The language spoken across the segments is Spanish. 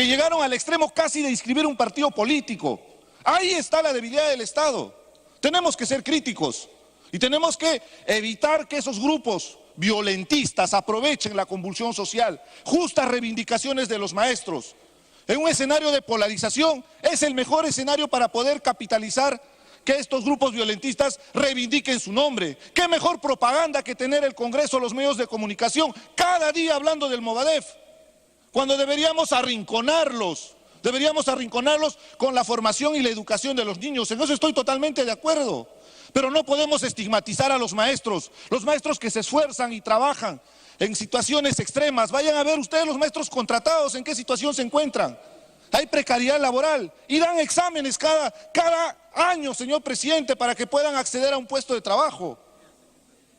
que llegaron al extremo casi de inscribir un partido político. Ahí está la debilidad del Estado. Tenemos que ser críticos y tenemos que evitar que esos grupos violentistas aprovechen la convulsión social. Justas reivindicaciones de los maestros. En un escenario de polarización es el mejor escenario para poder capitalizar que estos grupos violentistas reivindiquen su nombre. ¿Qué mejor propaganda que tener el Congreso, los medios de comunicación, cada día hablando del Movadef? Cuando deberíamos arrinconarlos con la formación y la educación de los niños. En eso estoy totalmente de acuerdo. Pero no podemos estigmatizar a los maestros que se esfuerzan y trabajan en situaciones extremas. Vayan a ver ustedes los maestros contratados en qué situación se encuentran. Hay precariedad laboral y dan exámenes cada año, señor presidente, para que puedan acceder a un puesto de trabajo.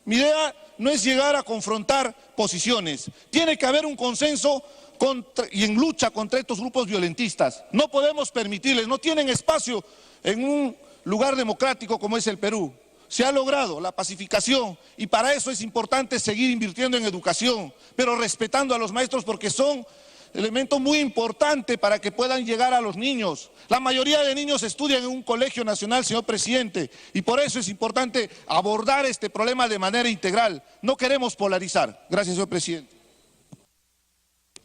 Mi idea no es llegar a confrontar posiciones. Tiene que haber un consenso y en lucha contra estos grupos violentistas. No podemos permitirles, no tienen espacio en un lugar democrático como es el Perú. Se ha logrado la pacificación y para eso es importante seguir invirtiendo en educación, pero respetando a los maestros porque son elemento muy importante para que puedan llegar a los niños. La mayoría de niños estudian en un colegio nacional, señor presidente, y por eso es importante abordar este problema de manera integral. No queremos polarizar. Gracias, señor presidente.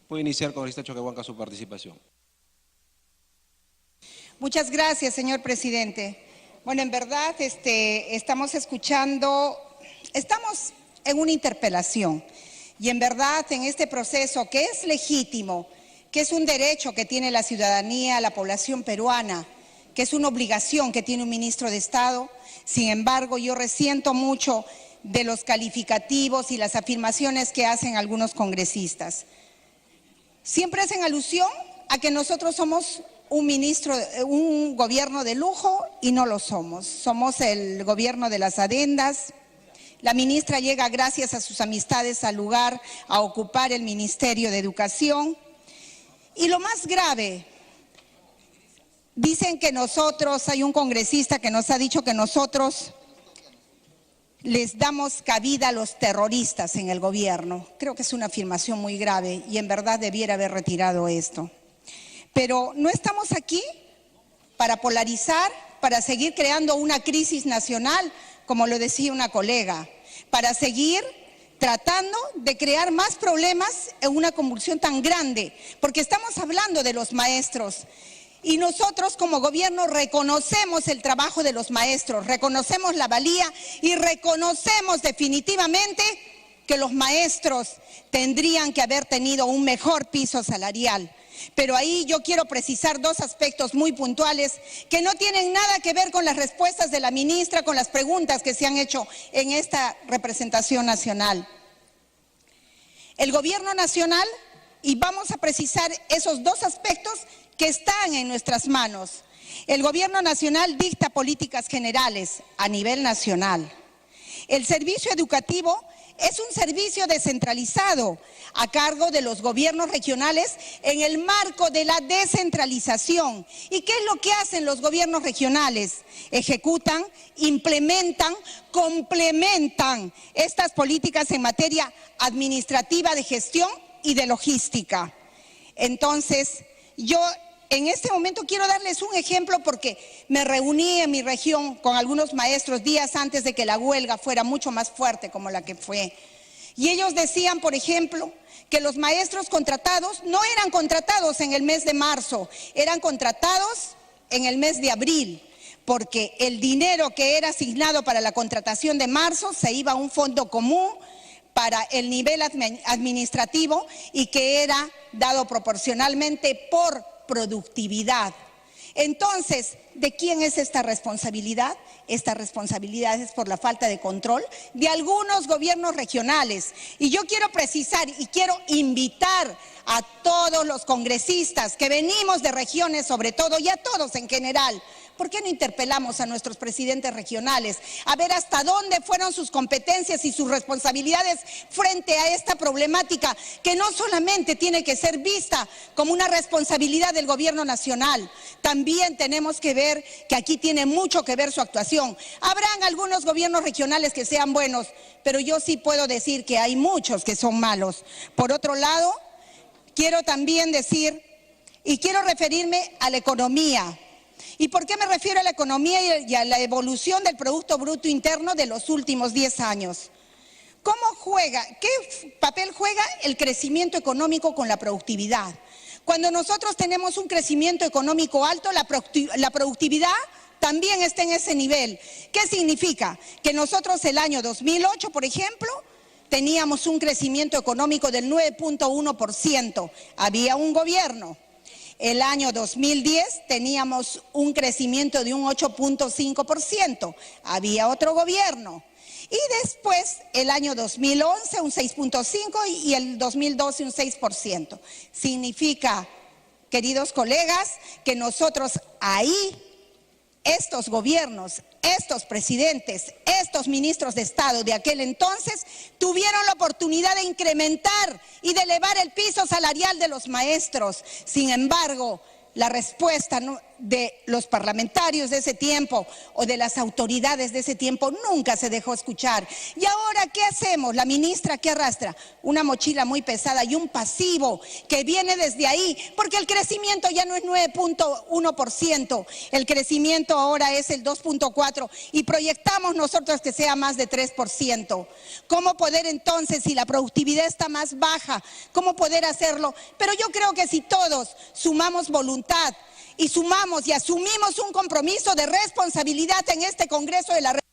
Puede iniciar, congresista Choquehuanca, su participación. Muchas gracias, señor presidente. Bueno, en verdad estamos en una interpelación. Y en verdad, en este proceso que es legítimo, que es un derecho que tiene la ciudadanía, la población peruana, que es una obligación que tiene un ministro de Estado, sin embargo, yo resiento mucho de los calificativos y las afirmaciones que hacen algunos congresistas. Siempre hacen alusión a que nosotros somos un gobierno de lujo y no lo somos. Somos el gobierno de las adendas. La ministra llega gracias a sus amistades al lugar a ocupar el Ministerio de Educación. Y lo más grave, dicen que nosotros, hay un congresista que nos ha dicho que nosotros les damos cabida a los terroristas en el gobierno. Creo que es una afirmación muy grave y en verdad debiera haber retirado esto. Pero no estamos aquí para polarizar, para seguir creando una crisis nacional, como lo decía una colega, para seguir tratando de crear más problemas en una convulsión tan grande, porque estamos hablando de los maestros. Y nosotros como gobierno reconocemos el trabajo de los maestros, reconocemos la valía y reconocemos definitivamente que los maestros tendrían que haber tenido un mejor piso salarial. Pero ahí yo quiero precisar dos aspectos muy puntuales que no tienen nada que ver con las respuestas de la ministra, con las preguntas que se han hecho en esta representación nacional. El gobierno nacional, y vamos a precisar esos dos aspectos que están en nuestras manos. El gobierno nacional dicta políticas generales a nivel nacional. El servicio educativo es un servicio descentralizado a cargo de los gobiernos regionales en el marco de la descentralización. ¿Y qué es lo que hacen los gobiernos regionales? Ejecutan, implementan, complementan estas políticas en materia administrativa, de gestión y de logística. Entonces, yo en este momento quiero darles un ejemplo porque me reuní en mi región con algunos maestros días antes de que la huelga fuera mucho más fuerte como la que fue. Y ellos decían, por ejemplo, que los maestros contratados no eran contratados en el mes de marzo, eran contratados en el mes de abril, porque el dinero que era asignado para la contratación de marzo se iba a un fondo común para el nivel administrativo y que era dado proporcionalmente por productividad. Entonces, ¿de quién es esta responsabilidad? Esta responsabilidad es por la falta de control de algunos gobiernos regionales. Y yo quiero precisar y quiero invitar a todos los congresistas que venimos de regiones sobre todo y a todos en general. ¿Por qué no interpelamos a nuestros presidentes regionales a ver hasta dónde fueron sus competencias y sus responsabilidades frente a esta problemática que no solamente tiene que ser vista como una responsabilidad del gobierno nacional? También tenemos que ver que aquí tiene mucho que ver su actuación. Habrán algunos gobiernos regionales que sean buenos, pero yo sí puedo decir que hay muchos que son malos. Por otro lado, quiero también decir Y quiero referirme a la economía. ¿Y por qué me refiero a la economía y a la evolución del Producto Bruto Interno de los últimos 10 años? ¿Cómo juega? ¿Qué papel juega el crecimiento económico con la productividad? Cuando nosotros tenemos un crecimiento económico alto, la productividad también está en ese nivel. ¿Qué significa? Que nosotros el año 2008, por ejemplo, teníamos un crecimiento económico del 9.1%. Había un gobierno. El año 2010 teníamos un crecimiento de un 8.5%. Había otro gobierno. Y después, el año 2011, un 6.5% y el 2012, un 6%. Significa, queridos colegas, que nosotros ahí, estos gobiernos, estos presidentes, estos ministros de Estado de aquel entonces tuvieron la oportunidad de incrementar y de elevar el piso salarial de los maestros. Sin embargo, la respuesta de los parlamentarios de ese tiempo o de las autoridades de ese tiempo nunca se dejó escuchar. ¿Y ahora qué hacemos? La ministra, ¿qué arrastra? Una mochila muy pesada y un pasivo que viene desde ahí, porque el crecimiento ya no es 9.1%, el crecimiento ahora es el 2.4% y proyectamos nosotros que sea más de 3%. ¿Cómo poder entonces, si la productividad está más baja, cómo poder hacerlo? Pero yo creo que si todos sumamos voluntad y sumamos y asumimos un compromiso de responsabilidad en este Congreso de la República.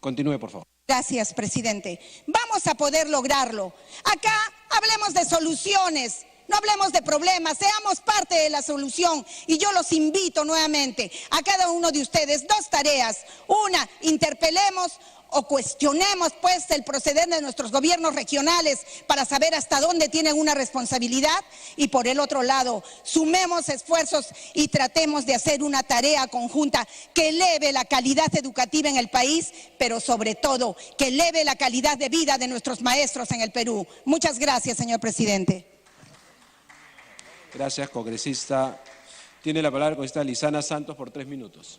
Continúe, por favor. Gracias, presidente. Vamos a poder lograrlo. Acá hablemos de soluciones, no hablemos de problemas, seamos parte de la solución. Y yo los invito nuevamente a cada uno de ustedes, dos tareas. Una, interpelemos o cuestionemos pues el proceder de nuestros gobiernos regionales para saber hasta dónde tienen una responsabilidad, y por el otro lado sumemos esfuerzos y tratemos de hacer una tarea conjunta que eleve la calidad educativa en el país, pero sobre todo que eleve la calidad de vida de nuestros maestros en el Perú. Muchas gracias, señor presidente. Gracias, congresista. Tiene la palabra la congresista Lizana Santos por 3 minutos.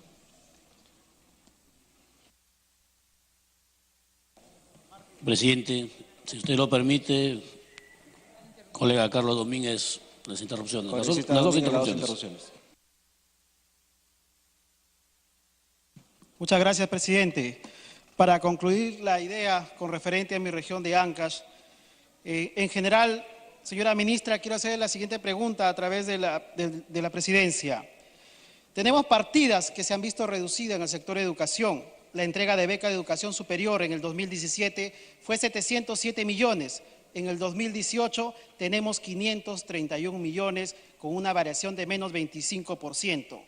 Presidente, si usted lo permite, colega Carlos Domínguez, las interrupciones. Las dos interrupciones. Muchas gracias, presidente. Para concluir la idea con referente a mi región de Ancash, en general, señora ministra, quiero hacer la siguiente pregunta a través de la presidencia. Tenemos partidas que se han visto reducidas en el sector de educación. La entrega de beca de educación superior en el 2017 fue 707 millones. En el 2018 tenemos 531 millones con una variación de menos 25%.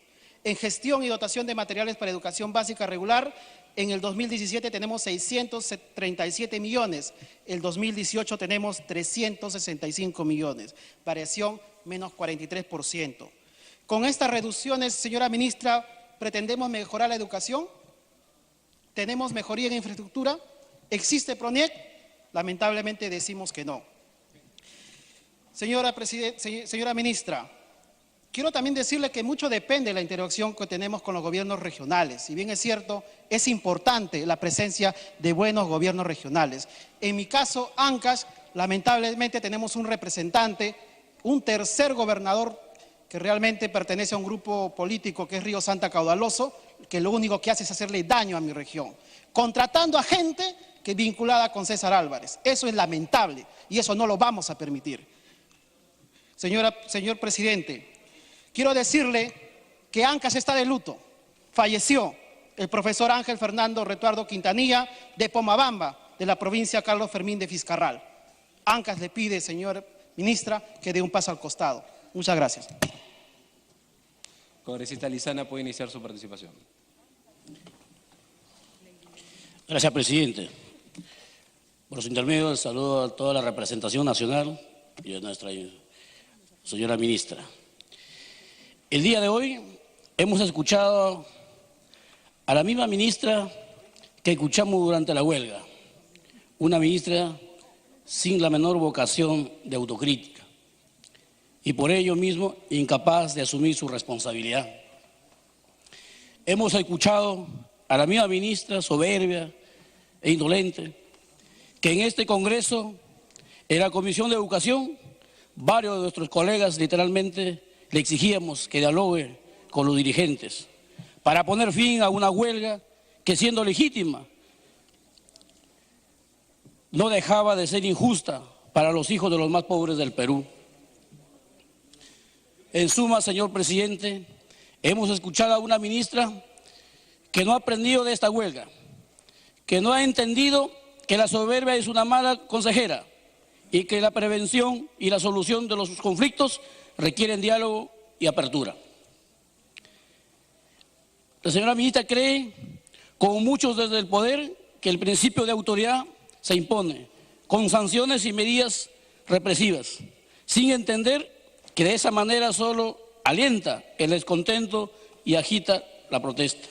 En gestión y dotación de materiales para educación básica regular, en el 2017 tenemos 637 millones. El 2018 tenemos 365 millones. Variación menos 43%. Con estas reducciones, señora ministra, ¿pretendemos mejorar la educación? ¿Tenemos mejoría en infraestructura? ¿Existe PRONIEC? Lamentablemente decimos que no. Señora ministra, quiero también decirle que mucho depende de la interacción que tenemos con los gobiernos regionales. Si bien es cierto, es importante la presencia de buenos gobiernos regionales. En mi caso, Ancash, lamentablemente tenemos un representante, un tercer gobernador que realmente pertenece a un grupo político que es Río Santa Caudaloso, que lo único que hace es hacerle daño a mi región, contratando a gente que es vinculada con César Álvarez. Eso es lamentable y eso no lo vamos a permitir. Señor presidente, quiero decirle que Ancash está de luto. Falleció el profesor Ángel Fernando Retuardo Quintanilla de Pomabamba, de la provincia Carlos Fermín de Fiscarral. Ancash le pide, señora ministra, que dé un paso al costado. Muchas gracias. Congresista Lizana puede iniciar su participación. Gracias, presidente. Por su intermedio, saludo a toda la representación nacional y a nuestra señora ministra. El día de hoy hemos escuchado a la misma ministra que escuchamos durante la huelga, una ministra sin la menor vocación de autocrítica y por ello mismo incapaz de asumir su responsabilidad. Hemos escuchado a la misma ministra soberbia e indolente que en este Congreso, en la Comisión de Educación, varios de nuestros colegas literalmente le exigíamos que dialogue con los dirigentes para poner fin a una huelga que, siendo legítima, no dejaba de ser injusta para los hijos de los más pobres del Perú. En suma, señor presidente, hemos escuchado a una ministra que no ha aprendido de esta huelga, que no ha entendido que la soberbia es una mala consejera y que la prevención y la solución de los conflictos requieren diálogo y apertura. La señora ministra cree, como muchos desde el poder, que el principio de autoridad se impone con sanciones y medidas represivas, sin entender que de esa manera solo alienta el descontento y agita la protesta.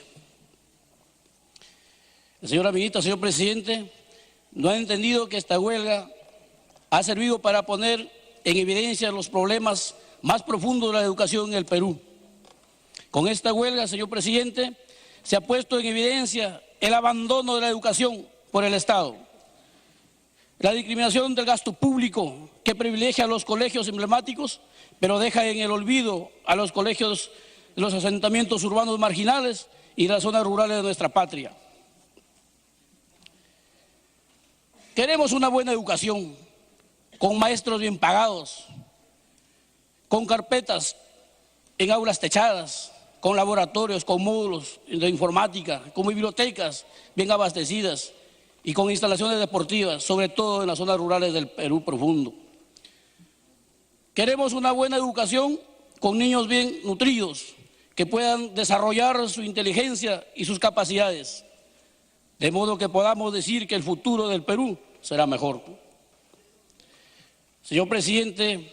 La señora ministra, señor presidente, no ha entendido que esta huelga ha servido para poner en evidencia los problemas más profundos de la educación en el Perú. Con esta huelga, señor presidente, se ha puesto en evidencia el abandono de la educación por el Estado, la discriminación del gasto público que privilegia a los colegios emblemáticos, pero deja en el olvido a los colegios de los asentamientos urbanos marginales y las zonas rurales de nuestra patria. Queremos una buena educación, con maestros bien pagados, con carpetas en aulas techadas, con laboratorios, con módulos de informática, con bibliotecas bien abastecidas y con instalaciones deportivas, sobre todo en las zonas rurales del Perú profundo. Queremos una buena educación con niños bien nutridos, que puedan desarrollar su inteligencia y sus capacidades, de modo que podamos decir que el futuro del Perú será mejor. Señor presidente,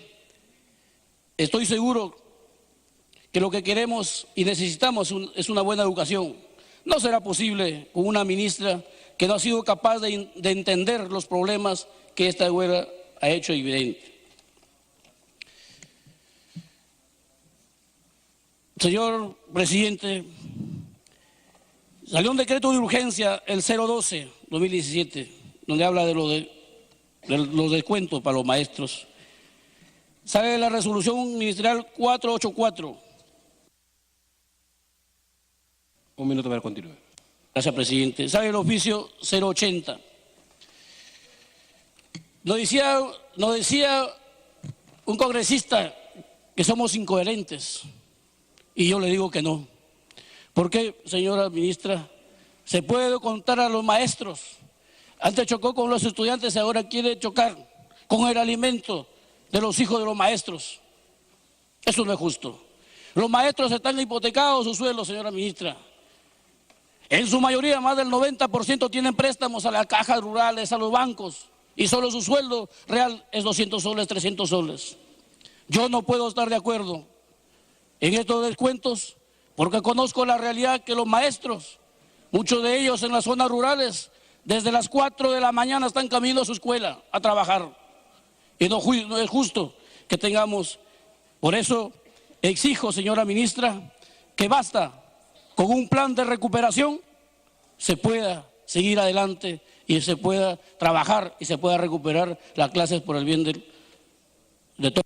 estoy seguro que lo que queremos y necesitamos es una buena educación. No será posible con una ministra que no ha sido capaz de entender los problemas que esta huelga ha hecho evidente. Señor presidente, salió un decreto de urgencia, el 012-2017, donde habla de los descuentos para los maestros. Sale la resolución ministerial 484. Un minuto para continuar. Gracias, presidente. Sale el oficio 080. Nos decía un congresista que somos incoherentes. Y yo le digo que no. ¿Por qué, señora ministra? Se puede contar a los maestros. Antes chocó con los estudiantes, ahora quiere chocar con el alimento de los hijos de los maestros. Eso no es justo. Los maestros están hipotecados sus sueldos, señora ministra. En su mayoría, más del 90% tienen préstamos a las cajas rurales, a los bancos, y solo su sueldo real es 200 soles, 300 soles. Yo no puedo estar de acuerdo en estos descuentos porque conozco la realidad que los maestros, muchos de ellos en las zonas rurales, desde las 4 de la mañana están camino a su escuela a trabajar. Y no es justo que tengamos. Por eso exijo, señora ministra, que basta con un plan de recuperación, se pueda seguir adelante y se pueda trabajar y se pueda recuperar las clases por el bien de todos.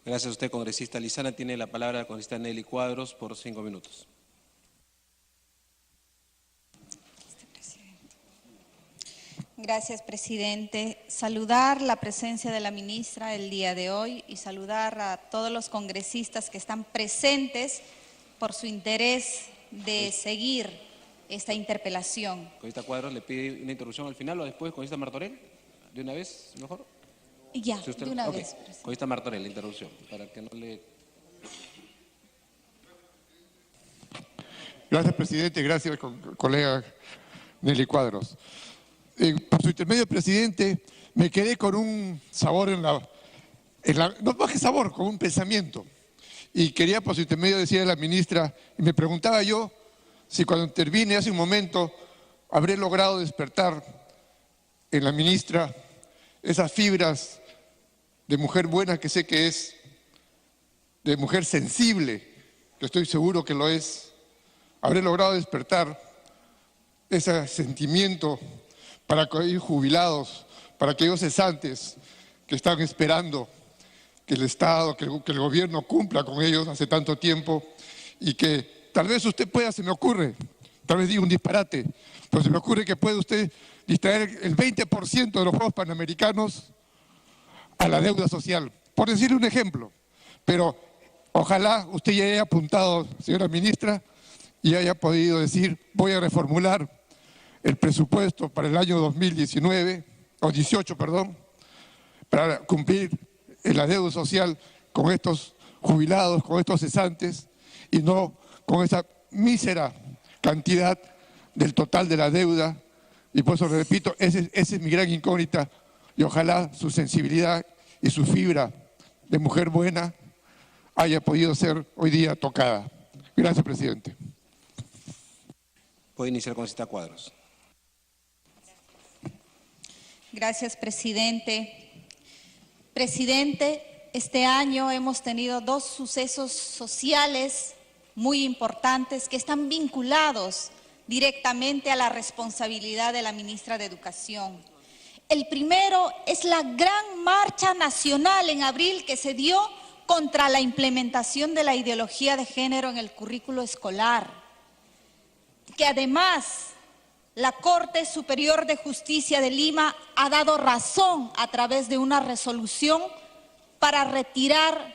Gracias a usted, congresista Lizana. Tiene la palabra la congresista Nelly Cuadros por 5 minutos. Gracias, presidente. Saludar la presencia de la ministra el día de hoy y saludar a todos los congresistas que están presentes por su interés de seguir esta interpelación. Congresista Cuadros, ¿le pide una interrupción al final o después? Congresista Martorell, ¿de una vez mejor? Ya, Si usted, de una okay. vez. Presidente. Congresista Martorell, la interrupción, para que no le... Gracias, presidente. Gracias, colega Nelly Cuadros. Por su intermedio, presidente, me quedé con un sabor no más que sabor, con un pensamiento. Y quería, por su intermedio, decirle a la ministra, y me preguntaba yo si cuando intervine hace un momento habré logrado despertar en la ministra esas fibras de mujer buena que sé que es, de mujer sensible, que estoy seguro que lo es. Habré logrado despertar ese sentimiento para aquellos jubilados, para aquellos cesantes que están esperando que el Estado, que el gobierno cumpla con ellos hace tanto tiempo, y que tal vez usted pueda, se me ocurre, tal vez diga un disparate, pero se me ocurre que puede usted distraer el 20% de los Juegos Panamericanos a la deuda social, por decirle un ejemplo. Pero ojalá usted ya haya apuntado, señora ministra, y haya podido decir: voy a reformular el presupuesto para el año 2019, o 18, perdón, para cumplir la deuda social con estos jubilados, con estos cesantes, y no con esa mísera cantidad del total de la deuda. Y por eso le repito, esa es mi gran incógnita, y ojalá su sensibilidad y su fibra de mujer buena haya podido ser hoy día tocada. Gracias, presidente. Puede iniciar con cita Cuadros. Gracias, presidente. Presidente, este año hemos tenido dos sucesos sociales muy importantes que están vinculados directamente a la responsabilidad de la ministra de Educación. El primero es la gran marcha nacional en abril que se dio contra la implementación de la ideología de género en el currículo escolar, que además la Corte Superior de Justicia de Lima ha dado razón a través de una resolución para retirar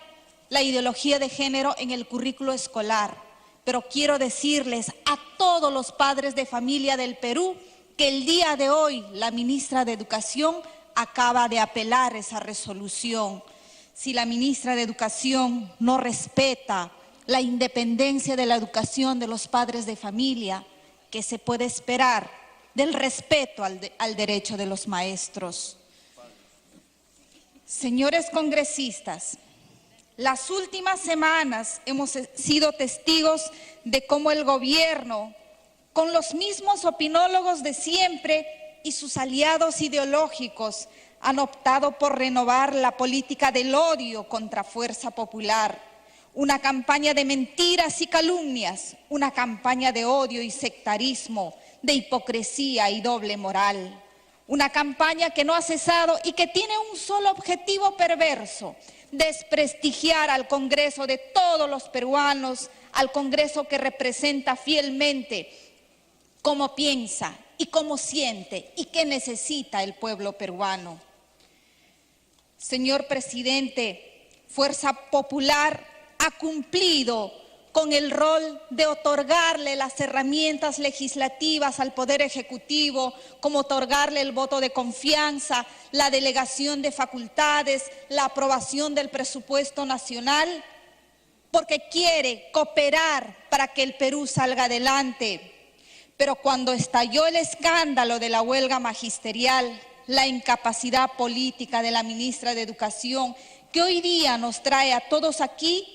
la ideología de género en el currículo escolar. Pero quiero decirles a todos los padres de familia del Perú que el día de hoy la ministra de Educación acaba de apelar esa resolución. Si la ministra de Educación no respeta la independencia de la educación de los padres de familia, ¿qué se puede esperar del respeto al derecho de los maestros? Señores congresistas, las últimas semanas hemos sido testigos de cómo el gobierno, con los mismos opinólogos de siempre y sus aliados ideológicos, han optado por renovar la política del odio contra Fuerza Popular, una campaña de mentiras y calumnias, una campaña de odio y sectarismo, de hipocresía y doble moral, una campaña que no ha cesado y que tiene un solo objetivo perverso: desprestigiar al Congreso de todos los peruanos, al Congreso que representa fielmente cómo piensa y cómo siente y qué necesita el pueblo peruano. Señor presidente, Fuerza Popular ha cumplido con el rol de otorgarle las herramientas legislativas al Poder Ejecutivo, como otorgarle el voto de confianza, la delegación de facultades, la aprobación del presupuesto nacional, porque quiere cooperar para que el Perú salga adelante. Pero cuando estalló el escándalo de la huelga magisterial, la incapacidad política de la ministra de Educación, que hoy día nos trae a todos aquí,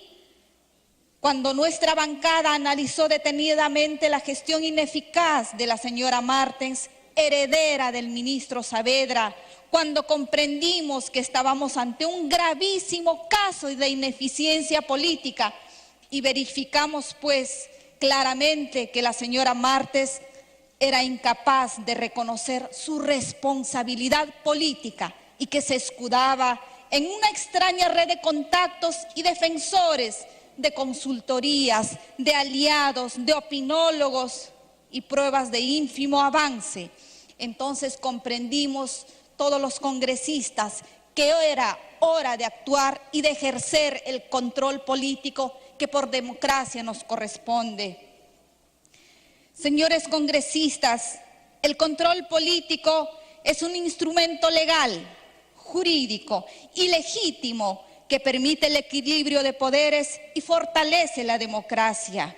cuando nuestra bancada analizó detenidamente la gestión ineficaz de la señora Martens, heredera del ministro Saavedra, cuando comprendimos que estábamos ante un gravísimo caso de ineficiencia política y verificamos pues claramente que la señora Martens era incapaz de reconocer su responsabilidad política y que se escudaba en una extraña red de contactos y defensores, de consultorías, de aliados, de opinólogos y pruebas de ínfimo avance. Entonces comprendimos todos los congresistas que era hora de actuar y de ejercer el control político que por democracia nos corresponde. Señores congresistas, el control político es un instrumento legal, jurídico y legítimo que permite el equilibrio de poderes y fortalece la democracia.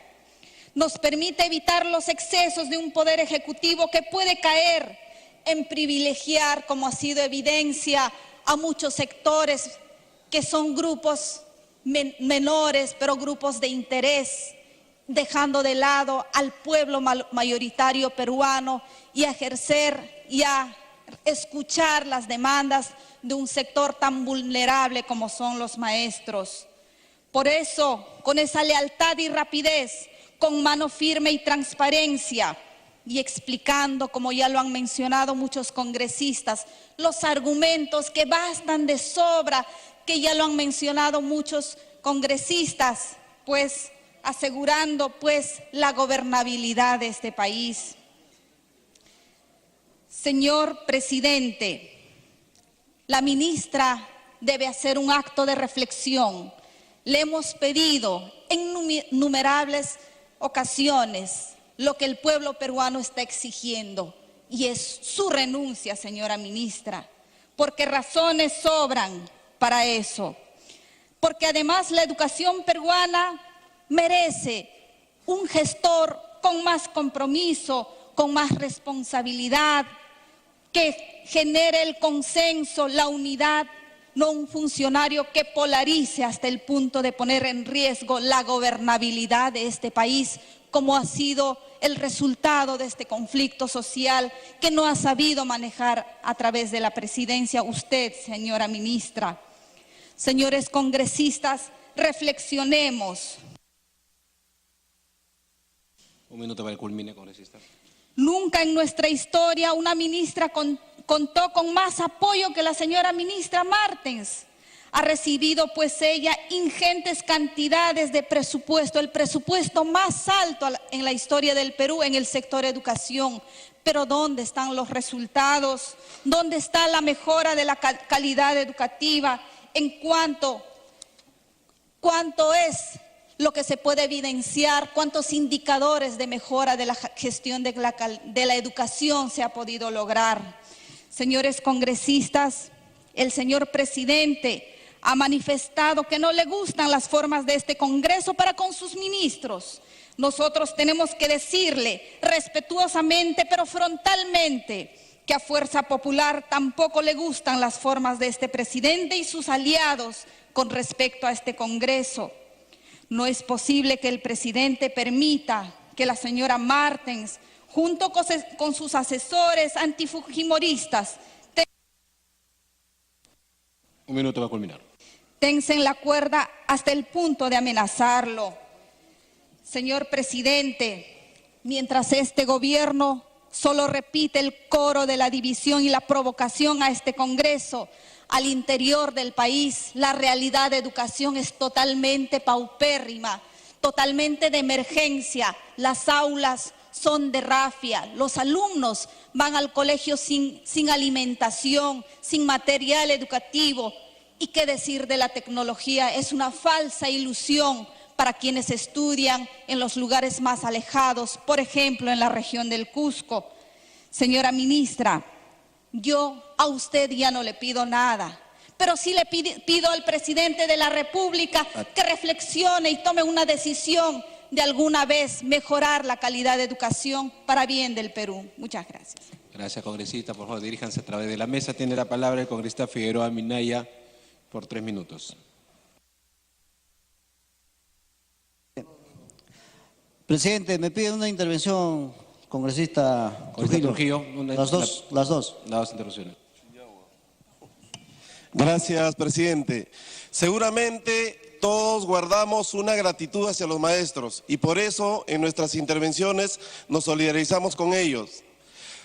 Nos permite evitar los excesos de un poder ejecutivo que puede caer en privilegiar, como ha sido evidencia, a muchos sectores que son grupos menores, pero grupos de interés, dejando de lado al pueblo mayoritario peruano y a ejercer y a escuchar las demandas de un sector tan vulnerable como son los maestros. Por eso, con esa lealtad y rapidez, con mano firme y transparencia, y explicando, como ya lo han mencionado muchos congresistas, los argumentos que bastan de sobra, que ya lo han mencionado muchos congresistas, pues asegurando pues la gobernabilidad de este país. Señor presidente, la ministra debe hacer un acto de reflexión. Le hemos pedido en innumerables ocasiones lo que el pueblo peruano está exigiendo, y es su renuncia, señora ministra, porque razones sobran para eso. Porque además la educación peruana merece un gestor con más compromiso, con más responsabilidad, que genere el consenso, la unidad, no un funcionario que polarice hasta el punto de poner en riesgo la gobernabilidad de este país, como ha sido el resultado de este conflicto social que no ha sabido manejar a través de la presidencia usted, señora ministra. Señores congresistas, reflexionemos. Un minuto para que culmine, congresista. Nunca en nuestra historia una ministra contó con más apoyo que la señora ministra Martens. Ha recibido pues ella ingentes cantidades de presupuesto, el presupuesto más alto en la historia del Perú en el sector educación. Pero ¿dónde están los resultados? ¿Dónde está la mejora de la calidad educativa? En cuánto es lo que se puede evidenciar, cuántos indicadores de mejora de la gestión de la educación se ha podido lograr. Señores congresistas, el señor presidente ha manifestado que no le gustan las formas de este Congreso para con sus ministros. Nosotros tenemos que decirle respetuosamente, pero frontalmente, que a Fuerza Popular tampoco le gustan las formas de este presidente y sus aliados con respecto a este Congreso. No es posible que el presidente permita que la señora Martens, junto con sus asesores antifujimoristas, un minuto va a culminar. tensen la cuerda hasta el punto de amenazarlo. Señor presidente, mientras este gobierno solo repite el coro de la división y la provocación a este Congreso, al interior del país, la realidad de educación es totalmente paupérrima, totalmente de emergencia. Las aulas son de rafia, los alumnos van al colegio sin alimentación, sin material educativo. ¿Y qué decir de la tecnología? Es una falsa ilusión para quienes estudian en los lugares más alejados, por ejemplo, en la región del Cusco. Señora ministra, yo a usted ya no le pido nada, pero sí le pido al presidente de la República que reflexione y tome una decisión de alguna vez mejorar la calidad de educación para bien del Perú. Muchas gracias. Gracias, congresista. Por favor, diríjanse a través de la mesa. Tiene la palabra el congresista Figueroa Minaya por 3 minutos. Presidente, me pide una intervención, congresista Trujillo. Las dos intervenciones. Gracias, presidente. Seguramente todos guardamos una gratitud hacia los maestros y por eso en nuestras intervenciones nos solidarizamos con ellos.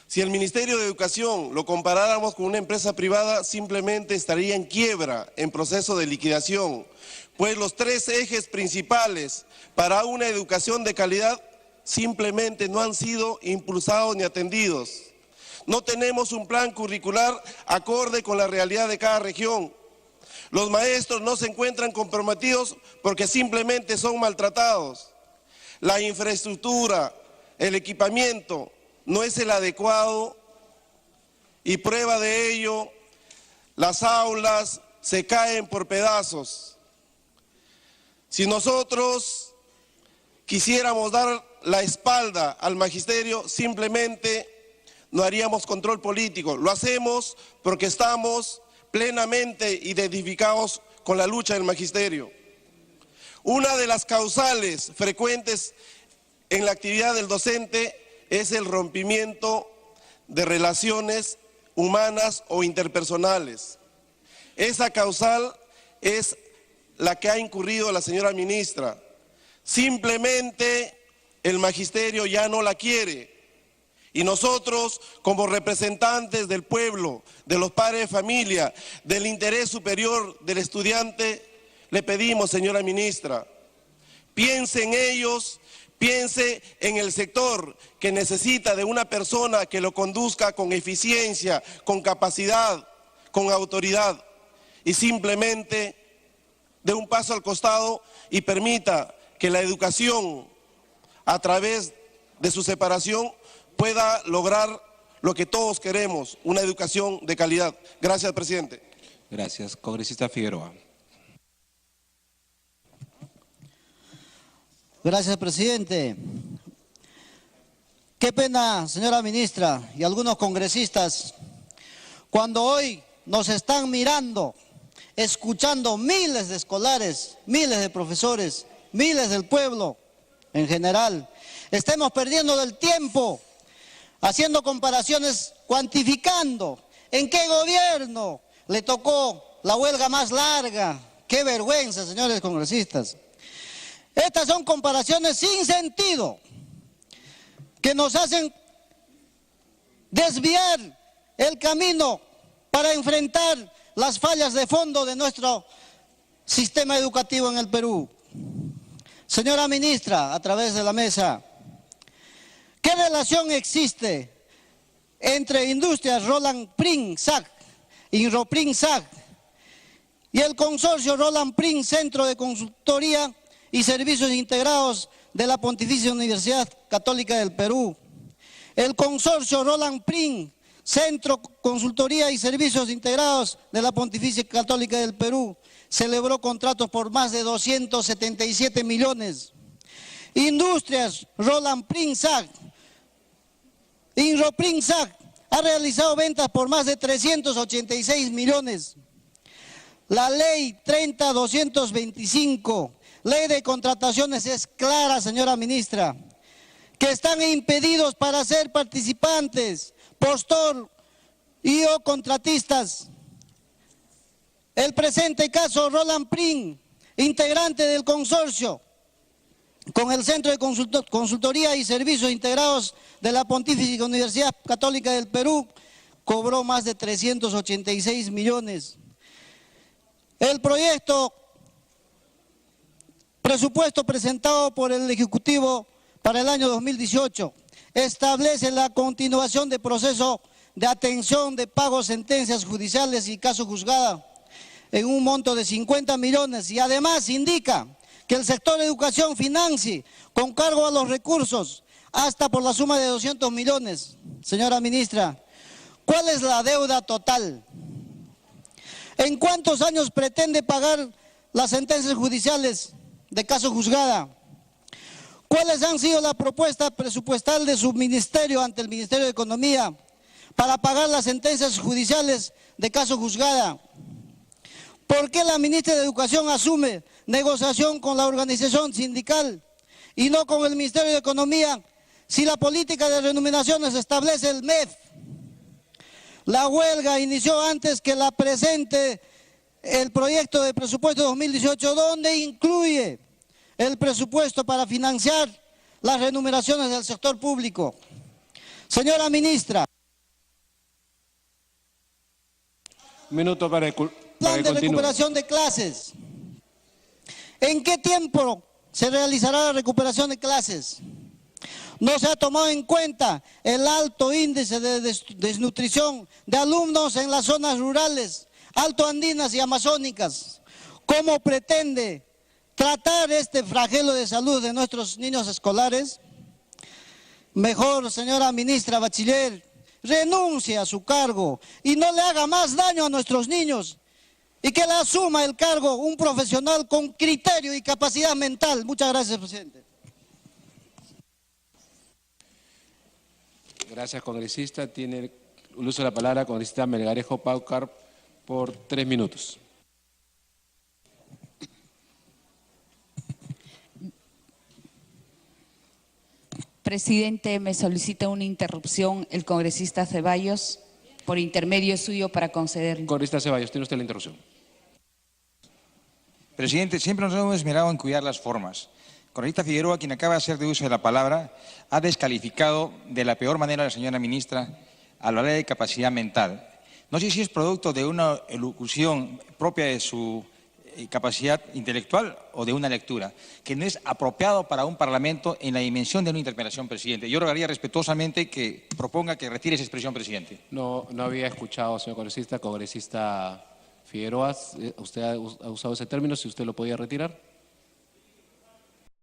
Si el Ministerio de Educación lo comparáramos con una empresa privada, simplemente estaría en quiebra, en proceso de liquidación, pues los 3 ejes principales para una educación de calidad simplemente no han sido impulsados ni atendidos. No tenemos un plan curricular acorde con la realidad de cada región. Los maestros no se encuentran comprometidos porque simplemente son maltratados. La infraestructura, el equipamiento no es el adecuado y prueba de ello, las aulas se caen por pedazos. Si nosotros quisiéramos dar la espalda al magisterio, simplemente no haríamos control político. Lo hacemos porque estamos plenamente identificados con la lucha del magisterio. Una de las causales frecuentes en la actividad del docente es el rompimiento de relaciones humanas o interpersonales. Esa causal es la que ha incurrido la señora ministra. Simplemente el magisterio ya no la quiere. Y nosotros, como representantes del pueblo, de los padres de familia, del interés superior del estudiante, le pedimos, señora ministra, piense en ellos, piense en el sector que necesita de una persona que lo conduzca con eficiencia, con capacidad, con autoridad, y simplemente dé un paso al costado y permita que la educación, a través de su separación, pueda lograr lo que todos queremos, una educación de calidad. Gracias, presidente. Gracias. Congresista Figueroa. Gracias, presidente. Qué pena, señora ministra y algunos congresistas, cuando hoy nos están mirando, escuchando miles de escolares, miles de profesores, miles del pueblo en general, estemos perdiendo el tiempo haciendo comparaciones, cuantificando en qué gobierno le tocó la huelga más larga. Qué vergüenza, señores congresistas. Estas son comparaciones sin sentido, que nos hacen desviar el camino para enfrentar las fallas de fondo de nuestro sistema educativo en el Perú. Señora ministra, a través de la mesa, ¿qué relación existe entre Industrias Roland Prince-SAC, Inroprinsac, y el consorcio Roland Prince, Centro de Consultoría y Servicios Integrados de la Pontificia Universidad Católica del Perú? El consorcio Roland Prince, Centro Consultoría y Servicios Integrados de la Pontificia Católica del Perú, celebró contratos por más de 277 millones. Industrias Roland Prince-SAC, Inroprinsac, ha realizado ventas por más de 386 millones. La ley 30.225, ley de contrataciones, es clara, señora ministra, que están impedidos para ser participantes, postor y o contratistas. El presente caso, Roland Prince, integrante del consorcio, con el Centro de Consultoría y Servicios Integrados de la Pontificia Universidad Católica del Perú, cobró más de 386 millones. El presupuesto presentado por el Ejecutivo para el año 2018 establece la continuación del proceso de atención de pagos, sentencias judiciales y casos juzgados en un monto de 50 millones y además indica que el sector de educación financie con cargo a los recursos hasta por la suma de 200 millones. Señora ministra, ¿cuál es la deuda total? ¿En cuántos años pretende pagar las sentencias judiciales de caso juzgada? ¿Cuáles han sido la propuesta presupuestal de su ministerio ante el Ministerio de Economía para pagar las sentencias judiciales de caso juzgada? ¿Por qué la ministra de Educación asume negociación con la organización sindical y no con el Ministerio de Economía si la política de remuneraciones establece el MEF? La huelga inició antes que la presente el proyecto de presupuesto 2018, donde incluye el presupuesto para financiar las remuneraciones del sector público. Señora ministra. Minuto para el Plan de recuperación de clases. ¿En qué tiempo se realizará la recuperación de clases? No se ha tomado en cuenta el alto índice de desnutrición de alumnos en las zonas rurales, altoandinas y amazónicas. ¿Cómo pretende tratar este flagelo de salud de nuestros niños escolares? Mejor, señora ministra Bachiller, renuncie a su cargo y no le haga más daño a nuestros niños y que le asuma el cargo un profesional con criterio y capacidad mental. Muchas gracias, presidente. Gracias, congresista. Tiene el uso de la palabra congresista Melgarejo Paucar por 3 minutos. Presidente, me solicita una interrupción el congresista Ceballos por intermedio suyo para concederle. Congresista Ceballos, tiene usted la interrupción. Presidente, siempre nos hemos esmerado en cuidar las formas. Congresista Figueroa, quien acaba de hacer de uso de la palabra, ha descalificado de la peor manera a la señora ministra al hablar de capacidad mental. No sé si es producto de una elocución propia de su capacidad intelectual o de una lectura, que no es apropiado para un parlamento en la dimensión de una interpelación, presidente. Yo rogaría respetuosamente que proponga que retire esa expresión, presidente. No había escuchado, señor congresista Figueroa, usted ha usado ese término, si usted lo podía retirar.